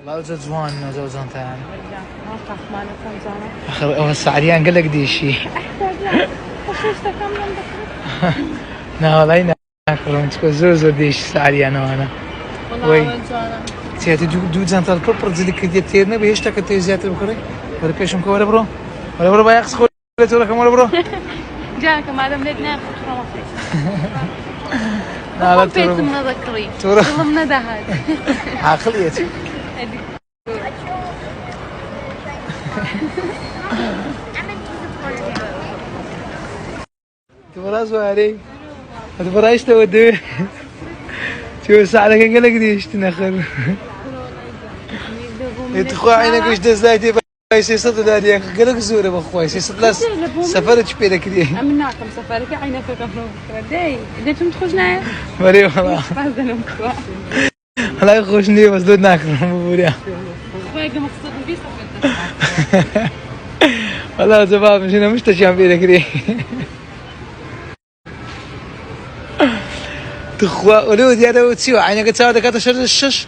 والله جوان زوجان تاعنا ما مالكم زمان اخر هو السعريان قال لك دي شيء احتاج وشوش تكمل لا والله ناكل انت زوزو ديش سعريان وانا والله زمان تياتي دو زان تال بروبر ديك ديتيرنا بيش تاكل زيات بكره ولا كيش مكو ولا برو ولا برو بايخ خو ولا كم ولا برو جاك ما دام بدنا خطره مصري لا لا بيت من ذكري تورا ظلمنا دهات عقليتي تبغى زواري تبغى ايش تودي شو ساعة كان قال لك ديش تنخر يتخوى عينك وش دزايتي بايسي صد داري قال لك زوره بخوي صد لاس سفرت بيدك دي امناكم سفرك عينك كفرو داي ديتم تخرجنا وري والله لا يخرجني بس دود ناكل مبوريا خويا مقصود بي صفرت والله زباب مشينا مشتشيان بيدك دي تخوى ولو دي هذا وتسيو عينك تساعدك هذا شر الشش